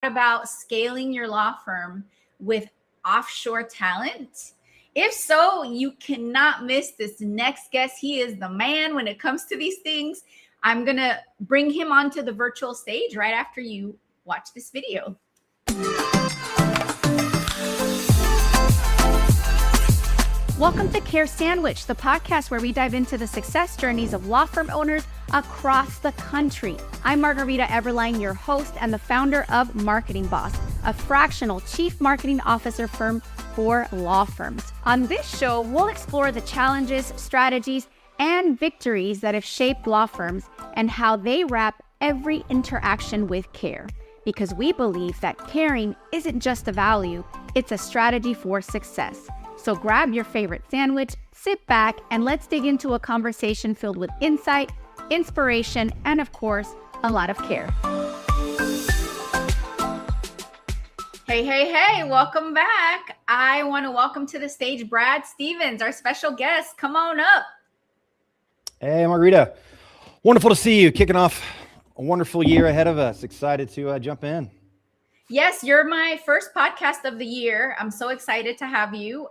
about scaling your law firm with offshore talent? If so, you cannot miss this next guest. He is the man when it comes to these things. I'm going to bring him onto the virtual stage right after you watch this video. Welcome to Care Sandwich, the podcast where we dive into the success journeys of law firm owners across the country. I'm Margarita Eberline, your host and the founder of Marketing Boss, a fractional chief marketing officer firm for law firms. On this show, we'll explore the challenges, strategies, and victories that have shaped law firms and how they wrap every interaction with care. Because we believe that caring isn't just a value, it's a strategy for success. So grab your favorite sandwich, sit back, and let's dig into a conversation filled with insight, inspiration, and of course, a lot of care. Hey, welcome back. I want to welcome to the stage Brad Stevens, our special guest. Come on up. Hey, Margarita. Wonderful to see you. Kicking off a wonderful year ahead of us. Excited to jump in. Yes, you're my first podcast of the year. I'm so excited to have you,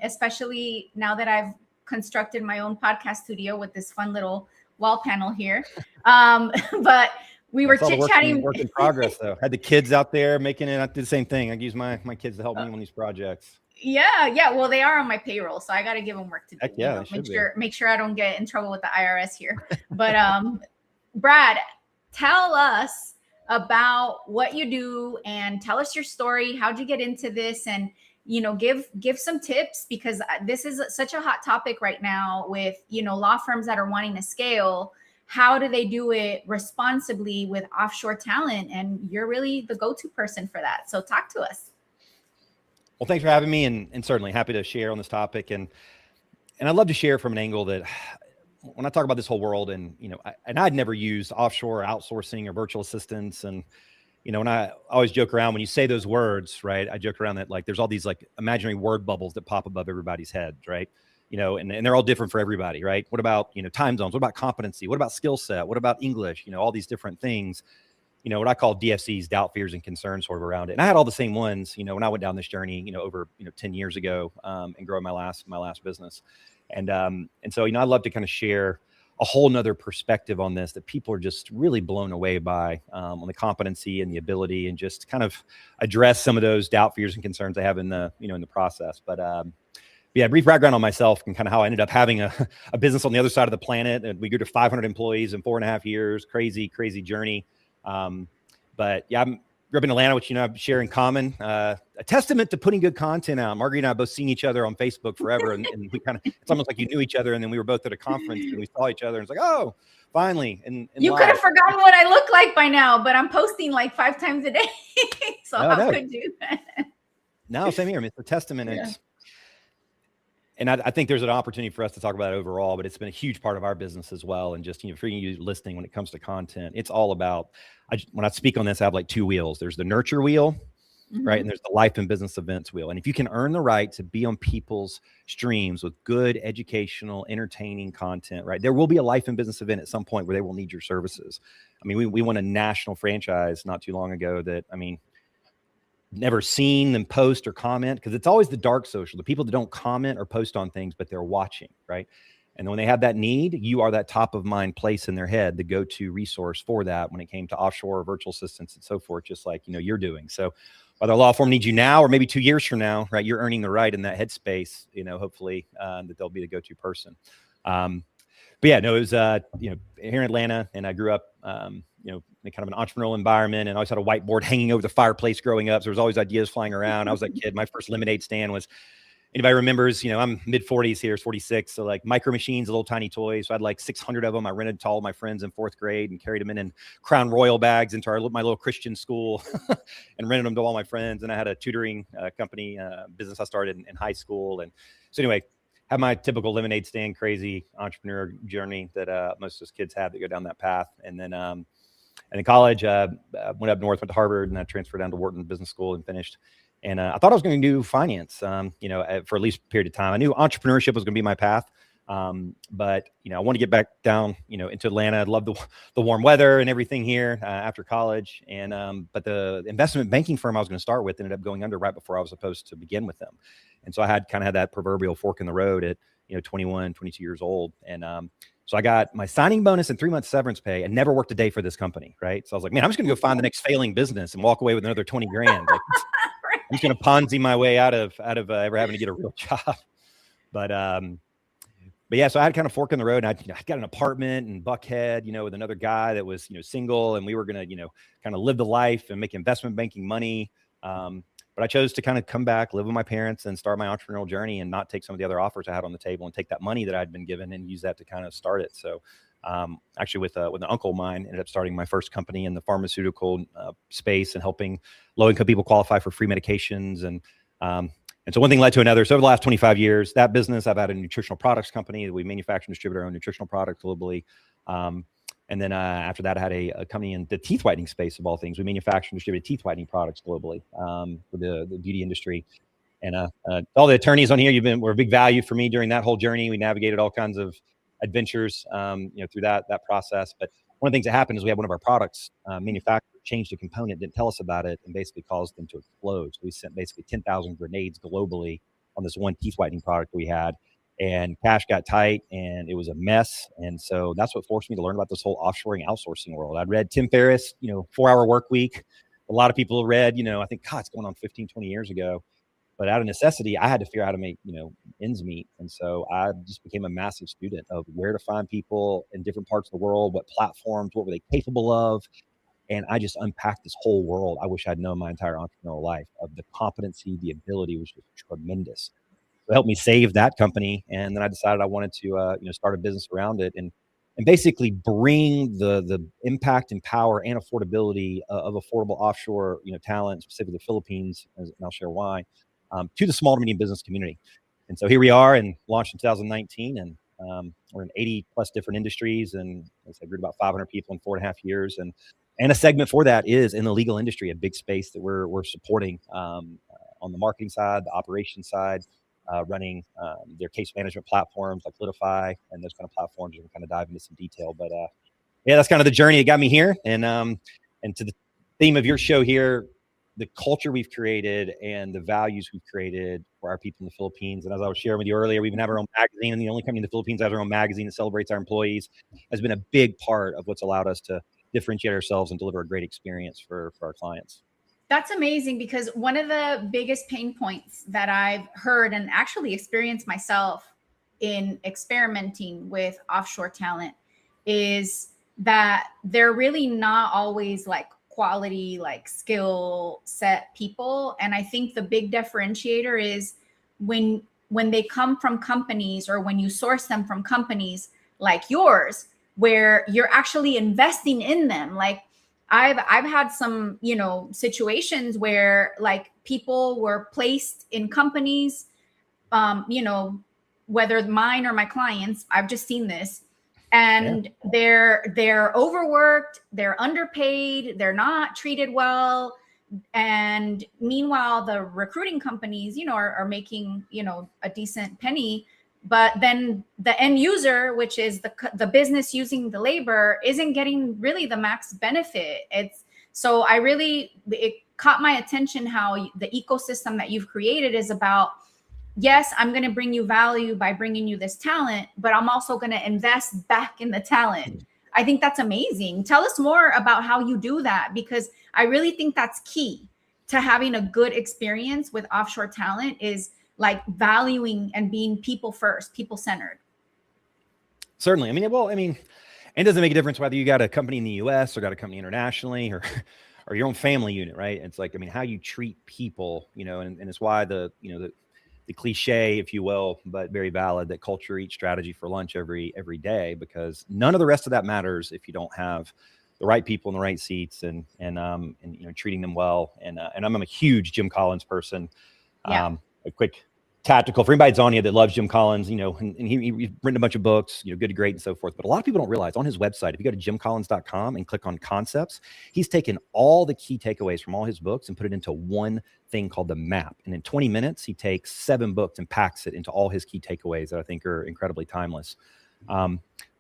especially now that I've constructed my own podcast studio with this fun little wall panel here. But we were chit-chatting. Work in progress, though. Had the kids out there making it. I did the same thing. I use my kids to help me on these projects. Yeah. Well, they are on my payroll, so I got to give them work to do. Heck yeah, make sure I don't get in trouble with the IRS here. But Brad, tell us about what you do and tell us your story. How'd you get into this? And, give some tips, because this is such a hot topic right now with, law firms that are wanting to scale. How do they do it responsibly with offshore talent? And you're really the go-to person for that. So talk to us. Well, thanks for having me, and certainly happy to share on this topic. And I'd love to share from an angle that when I talk about this whole world, and I'd never used offshore outsourcing or virtual assistants, and when I always joke around when you say those words, right? I joke around that like there's all these like imaginary word bubbles that pop above everybody's head, right? And they're all different for everybody, right? What about time zones? What about competency? What about skill set? What about English? All these different things. What I call DFCs, doubt, fears, and concerns, sort of around it. And I had all the same ones, when I went down this journey, over 10 years ago, and growing my last business. And so, I'd love to kind of share a whole nother perspective on this that people are just really blown away by, on the competency and the ability, and just kind of address some of those doubt, fears, and concerns I have in the, in the process. But yeah, brief background on myself and kind of how I ended up having a business on the other side of the planet. And we grew to 500 employees in 4.5 years, crazy journey. But yeah, I grew up in Atlanta, which, have share in common, a testament to putting good content out. Margarita and I both seen each other on Facebook forever. And we kind of, it's almost like you knew each other. And then we were both at a conference and we saw each other and it's like, oh, finally. And you could have forgotten what I look like by now, but I'm posting like 5 times a day. So how could you? No, same here. I mean, it's a testament. Yeah. And I think there's an opportunity for us to talk about it overall, but it's been a huge part of our business as well. And just, for you listening, when it comes to content, it's all about, when I speak on this, I have like 2 wheels. There's the nurture wheel, right? And there's the life and business events wheel. And if you can earn the right to be on people's streams with good, educational, entertaining content, right? There will be a life and business event at some point where they will need your services. I mean, we won a national franchise not too long ago that, never seen them post or comment, because it's always the dark social, the people that don't comment or post on things, but they're watching, right? And when they have that need, you are that top of mind place in their head, the go-to resource for that when it came to offshore or virtual assistants and so forth, just like, you're doing. So whether a law firm needs you now or maybe 2 years from now, right, you're earning the right in that headspace, hopefully that they'll be the go-to person. But yeah, no, it was, here in Atlanta, and I grew up, in kind of an entrepreneurial environment, and I always had a whiteboard hanging over the fireplace growing up. So there was always ideas flying around. I was that kid. My first lemonade stand was, anybody remembers, I'm mid 40s here, 46. So like micro machines, little tiny toys. So I had like 600 of them. I rented to all my friends in 4th grade and carried them in Crown Royal bags into my little Christian school and rented them to all my friends. And I had a tutoring company business I started in high school. And so anyway, have my typical lemonade stand, crazy entrepreneur journey that most of those kids have that go down that path. And then in college, went up north, went to Harvard, and I transferred down to Wharton Business School and finished. And I thought I was going to do finance, for at least a period of time. I knew entrepreneurship was going to be my path. But, I want to get back down, into Atlanta. I love the warm weather and everything here after college. And, but the investment banking firm I was going to start with ended up going under right before I was supposed to begin with them. And so I had that proverbial fork in the road at, 21, 22 years old. And, so I got my signing bonus and 3 months severance pay and never worked a day for this company. Right. So I was like, man, I'm just going to go find the next failing business and walk away with another 20 grand. Like, I'm just going to Ponzi my way out of ever having to get a real job. But yeah, so I had kind of fork in the road, and I got an apartment in Buckhead, with another guy that was, single, and we were going to, kind of live the life and make investment banking money. But I chose to kind of come back, live with my parents, and start my entrepreneurial journey, and not take some of the other offers I had on the table, and take that money that I'd been given and use that to kind of start it. So actually with an uncle of mine, ended up starting my first company in the pharmaceutical space and helping low-income people qualify for free medications. And so one thing led to another. So over the last 25 years, that business, I've had a nutritional products company. We manufacture and distribute our own nutritional products globally. And then after that, I had a company in the teeth whitening space, of all things. We manufacture and distribute teeth whitening products globally for the beauty industry. And all the attorneys on here, were a big value for me during that whole journey. We navigated all kinds of adventures, through that process. But one of the things that happened is we had one of our products manufactured, changed a component, didn't tell us about it, and basically caused them to explode. So we sent basically 10,000 grenades globally on this one teeth whitening product we had. And cash got tight, and it was a mess. And so that's what forced me to learn about this whole offshoring outsourcing world. I'd read Tim Ferriss, 4-Hour Work Week. A lot of people read, I think, God, it's going on 15, 20 years ago. But out of necessity, I had to figure out how to make, ends meet. And so I just became a massive student of where to find people in different parts of the world, what platforms, what were they capable of. And I just unpacked this whole world I wish I'd known my entire entrepreneurial life of. The competency, the ability was just tremendous. It helped me save that company. And then I decided I wanted to, start a business around it and basically bring the impact and power and affordability of affordable offshore, talent, specifically the Philippines, and I'll share why, to the small to medium business community. And so here we are, and launched in 2019, and we're in 80 plus different industries, and I grew to about 500 people in 4.5 years. And a segment for that is in the legal industry, a big space that we're supporting on the marketing side, the operations side, running their case management platforms like Litify and those kind of platforms. We'll kind of dive into some detail, but yeah, that's kind of the journey that got me here. And to the theme of your show here, the culture we've created and the values we've created for our people in the Philippines. And as I was sharing with you earlier, we even have our own magazine, and the only company in the Philippines that has our own magazine that celebrates our employees, has been a big part of what's allowed us to differentiate ourselves and deliver a great experience for our clients. That's amazing, because one of the biggest pain points that I've heard and actually experienced myself in experimenting with offshore talent is that they're really not always like quality, like skill set people. And I think the big differentiator is when they come from companies, or when you source them from companies like yours, where you're actually investing in them. Like I've had some, situations where like people were placed in companies, whether mine or my clients, I've just seen this, and they're overworked, they're underpaid, they're not treated well. And meanwhile, the recruiting companies, are making, a decent penny. But then the end user, which is the business using the labor, isn't getting really the max benefit. So it caught my attention how the ecosystem that you've created is about, yes, I'm going to bring you value by bringing you this talent, but I'm also going to invest back in the talent. I think that's amazing. Tell us more about how you do that, because I really think that's key to having a good experience with offshore talent, is like valuing and being people first, people centered. Certainly. It doesn't make a difference whether you got a company in the US or got a company internationally, or your own family unit, right? It's like, how you treat people, and it's why the cliche, if you will, but very valid, that culture eats strategy for lunch every day, because none of the rest of that matters if you don't have the right people in the right seats and treating them well. And I'm a huge Jim Collins person. Yeah. A quick tactical. For anybody that's on here that loves Jim Collins, and he's written a bunch of books, Good to Great and so forth. But a lot of people don't realize on his website, if you go to jimcollins.com and click on concepts, he's taken all the key takeaways from all his books and put it into one thing called the map. And in 20 minutes, he takes 7 books and packs it into all his key takeaways that I think are incredibly timeless.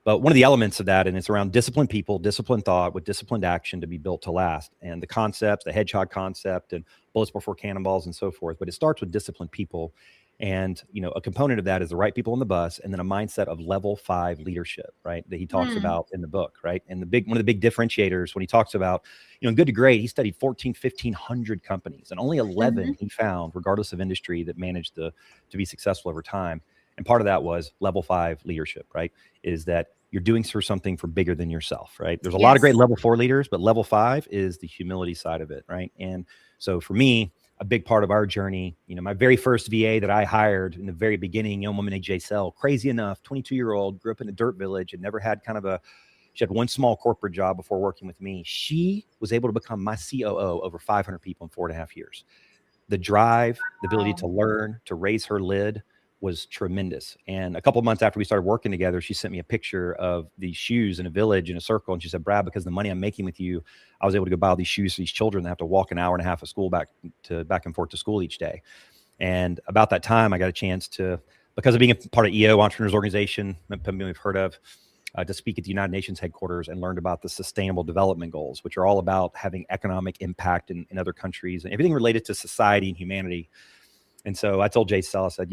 But one of the elements of that, and it's around disciplined people, disciplined thought with disciplined action to be built to last. And the concepts, the hedgehog concept and bullets before cannonballs and so forth. But it starts with disciplined people. And, a component of that is the right people on the bus, and then a mindset of level 5 leadership, right? That he talks about in the book, right? And one of the big differentiators when he talks about, in Good to Great, he studied 1,500 companies, and only 11 he found, regardless of industry, that managed to be successful over time. And part of that was level 5 leadership, right? Is that you're doing something for bigger than yourself, right? There's a lot of great level 4 leaders, but level 5 is the humility side of it, right? And so for me, a big part of our journey, my very first VA that I hired in the very beginning, young woman named Jaysel, crazy enough, 22-year-old, grew up in a dirt village and never had she had one small corporate job before working with me. She was able to become my COO over 500 people in 4.5 years. The drive, the ability to learn, to raise her lid was tremendous. And a couple of months after we started working together, she sent me a picture of these shoes in a village in a circle. And she said, Brad, because of the money I'm making with you, I was able to go buy all these shoes for these children that have to walk an hour and a half of school back and forth to school each day. And about that time, I got a chance to, because of being a part of EO, Entrepreneurs Organization, we've heard of, to speak at the United Nations headquarters and learned about the Sustainable Development Goals, which are all about having economic impact in other countries and everything related to society and humanity. And so I told Jaysel, I said,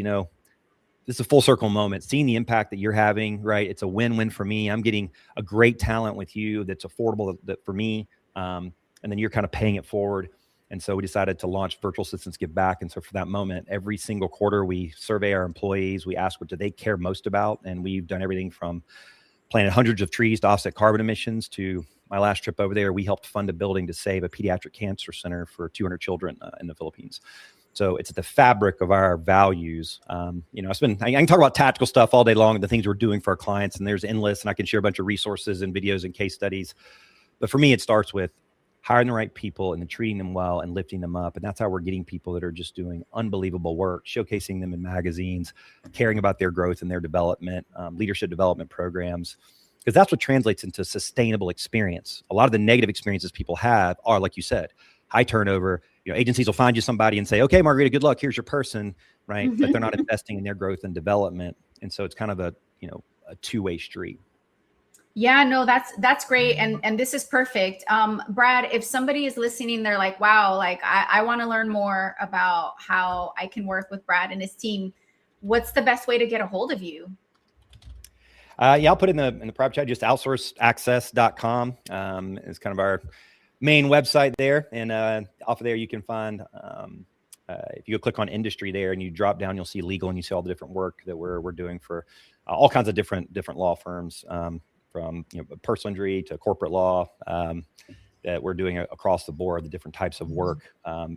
this is a full circle moment, seeing the impact that you're having, right? It's a win-win for me. I'm getting a great talent with you that's affordable for me. And then you're kind of paying it forward. And so we decided to launch Virtual Assistants Give Back. And so for that moment, every single quarter, we survey our employees. We ask what do they care most about. And we've done everything from planted hundreds of trees to offset carbon emissions to my last trip over there. We helped fund a building to save a pediatric cancer center for 200 children in the Philippines. So it's at the fabric of our values. I can talk about tactical stuff all day long and the things we're doing for our clients, and there's endless, and I can share a bunch of resources and videos and case studies. But for me, it starts with hiring the right people and then treating them well and lifting them up. And that's how we're getting people that are just doing unbelievable work, showcasing them in magazines, caring about their growth and their development, leadership development programs, because that's what translates into sustainable experience. A lot of the negative experiences people have are, like you said, high turnover. Agencies will find you somebody and say, okay, Margarita, good luck. Here's your person, right? But they're not investing in their growth and development. And so it's kind of a two-way street. Yeah, no, that's great. And this is perfect. Brad, if somebody is listening, they're like, wow, like I want to learn more about how I can work with Brad and his team. What's the best way to get a hold of you? I'll put in the private chat, just outsourceaccess.com. It's kind of our main website there. And off of there, you can find, if you go click on industry there and you drop down, you'll see legal and you see all the different work that we're doing for all kinds of different law firms, from personal injury to corporate law, that we're doing across the board, the different types of work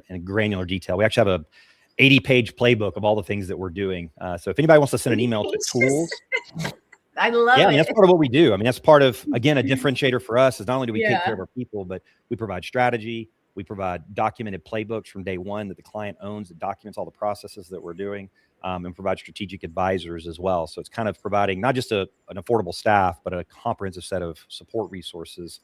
in granular detail. We actually have a 80-page playbook of all the things that we're doing. So if anybody wants to send an email to tools, I love it. That's part of what we do. That's part of, again, a differentiator for us is not only do we take care of our people, but we provide strategy. We provide documented playbooks from day one that the client owns, that documents all the processes that we're doing, and provide strategic advisors as well. So it's kind of providing not just an affordable staff, but a comprehensive set of support resources.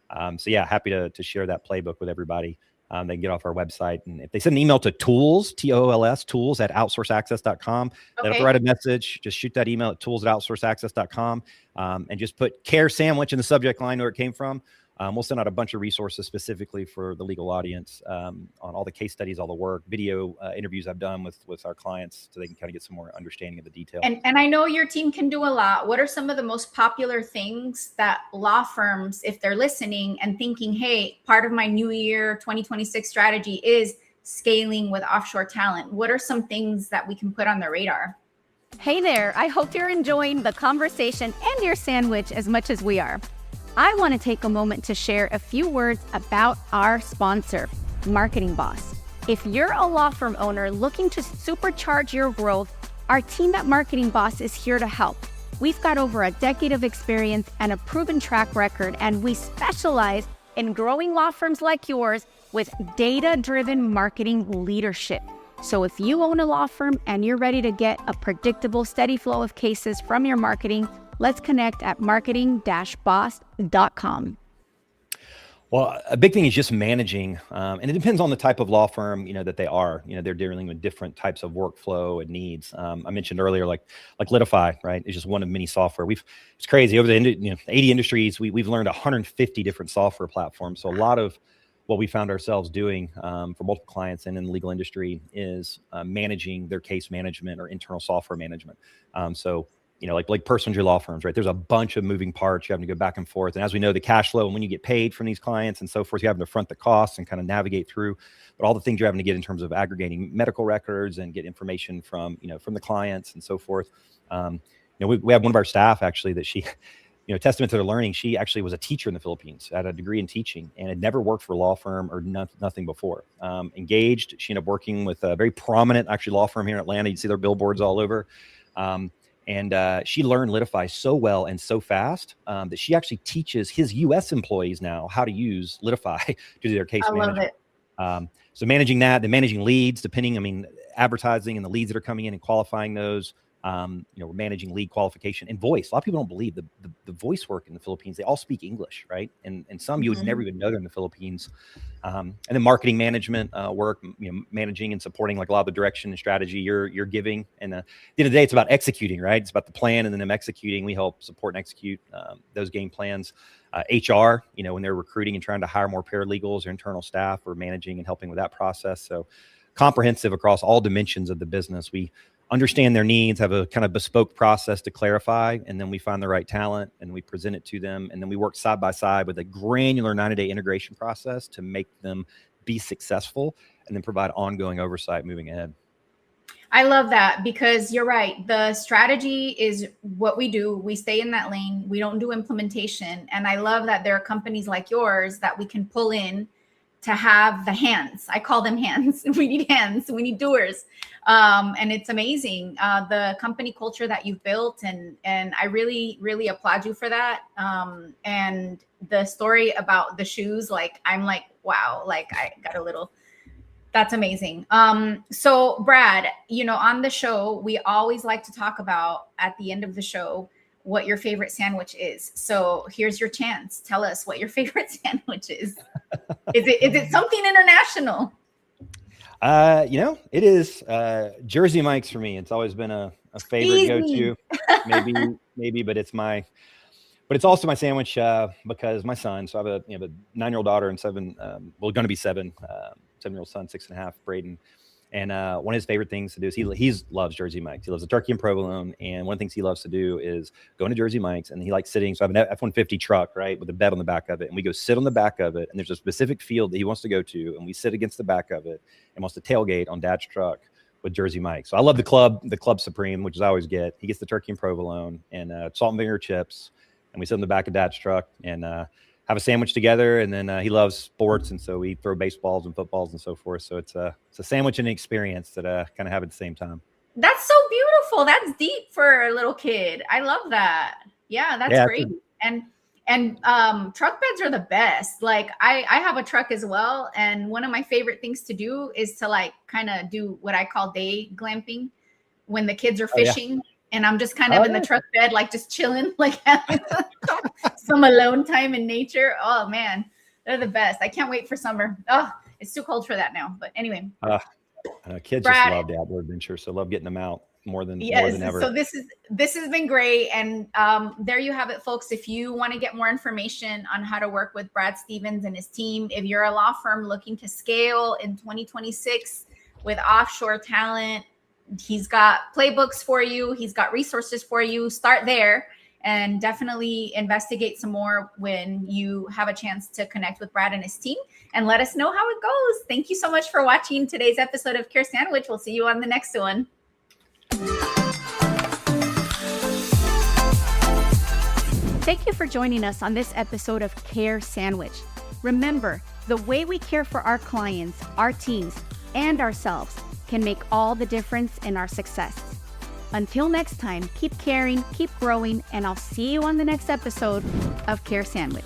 Happy to share that playbook with everybody. They can get off our website. And if they send an email to tools, TOOLS, tools at outsourceaccess.com, they have to write a message. Just shoot that email at tools@outsourceaccess.com, and just put care sandwich in the subject line where it came from. We'll send out a bunch of resources specifically for the legal audience on all the case studies, all the work, video interviews I've done with our clients, so they can kind of get some more understanding of the detail. And I know your team can do a lot. What are some of the most popular things that law firms, if they're listening and thinking, hey, part of my new year 2026 strategy is scaling with offshore talent? What are some things that we can put on the radar? Hey there. I hope you're enjoying the conversation and your sandwich as much as we are. I want to take a moment to share a few words about our sponsor, Marketing Boss. If you're a law firm owner looking to supercharge your growth, our team at Marketing Boss is here to help. We've got over a decade of experience and a proven track record, and we specialize in growing law firms like yours with data-driven marketing leadership. So if you own a law firm and you're ready to get a predictable, steady flow of cases from your marketing, let's connect at marketing-boss.com. Well, a big thing is just managing, and it depends on the type of law firm, that they are. They're dealing with different types of workflow and needs. I mentioned earlier, like Litify, right? It's just one of many software. It's crazy over the 80 industries. We've learned 150 different software platforms. So a lot of what we found ourselves doing for multiple clients and in the legal industry is managing their case management or internal software management. Like personal injury law firms, right? There's a bunch of moving parts. You're having to go back and forth. And as we know, the cash flow and when you get paid from these clients and so forth, you're having to front the costs and kind of navigate through. But all the things you're having to get in terms of aggregating medical records and get information from the clients and so forth. We have one of our staff actually that she, testament to their learning, she actually was a teacher in the Philippines, had a degree in teaching, and had never worked for a law firm or nothing before. Engaged, she ended up working with a very prominent actually law firm here in Atlanta. You see their billboards all over. And she learned Litify so well and so fast that she actually teaches his U.S. employees now how to use Litify to do their case management. I love it. So managing that, then managing leads, advertising and the leads that are coming in and qualifying those. We're managing lead qualification and voice. A lot of people don't believe the voice work in the Philippines. They all speak English, right? And some you would never even know they're in the Philippines. And then marketing management work, managing and supporting like a lot of the direction and strategy you're giving. And at the end of the day, it's about executing, right? It's about the plan and then them executing. We help support and execute those game plans. HR, when they're recruiting and trying to hire more paralegals or internal staff, we're managing and helping with that process. So comprehensive across all dimensions of the business. We understand their needs, have a kind of bespoke process to clarify, and then we find the right talent and we present it to them. And then we work side by side with a granular 90-day integration process to make them be successful and then provide ongoing oversight moving ahead. I love that because you're right. The strategy is what we do. We stay in that lane. We don't do implementation. And I love that there are companies like yours that we can pull in to have the hands. I call them hands. We need hands. We need doers. And it's amazing, the company culture that you've built. And I really, really applaud you for that. And the story about the shoes, I'm like, wow, I got a little, that's amazing. So Brad, on the show, we always like to talk about at the end of the show, what your favorite sandwich is. So here's your chance. Tell us what your favorite sandwich is. Is it something international? It is Jersey Mike's for me. It's always been a favorite go-to. maybe, but it's also my sandwich because my son. So I have a 9-year-old daughter and going to be 7-year-old son, 6.5, Braden. And one of his favorite things to do is he loves Jersey Mike's. He loves the turkey and provolone. And one of the things he loves to do is go into Jersey Mike's, and he likes sitting. So I have an F-150 truck, right, with a bed on the back of it. And we go sit on the back of it. And there's a specific field that he wants to go to. And we sit against the back of it and wants to tailgate on Dad's truck with Jersey Mike's. So I love the Club Supreme, which is I always get. He gets the turkey and provolone and salt and vinegar chips. And we sit on the back of Dad's truck and have a sandwich together. And then he loves sports. And so we throw baseballs and footballs and so forth. So it's a sandwich and an experience that kind of have at the same time. That's so beautiful. That's deep for a little kid. I love that. Yeah, that's great. And truck beds are the best. I have a truck as well. And one of my favorite things to do is to kind of do what I call day glamping when the kids are fishing. Yeah. And I'm just kind of in the truck bed, just chilling, having some alone time in nature. Oh man, they're the best. I can't wait for summer. Oh, it's too cold for that now. But anyway, kids just love the outdoor adventure, so love getting them out more than ever. So this has been great, and there you have it, folks. If you want to get more information on how to work with Brad Stevens and his team, if you're a law firm looking to scale in 2026 with offshore talent, he's got playbooks for you. He's got resources for you. Start there and definitely investigate some more when you have a chance to connect with Brad and his team, and let us know how it goes. Thank you so much for watching today's episode of Care Sandwich. We'll see you on the next one. Thank you for joining us on this episode of Care Sandwich. Remember, the way we care for our clients, our teams, and ourselves can make all the difference in our success. Until next time, keep caring, keep growing, and I'll see you on the next episode of Care Sandwich.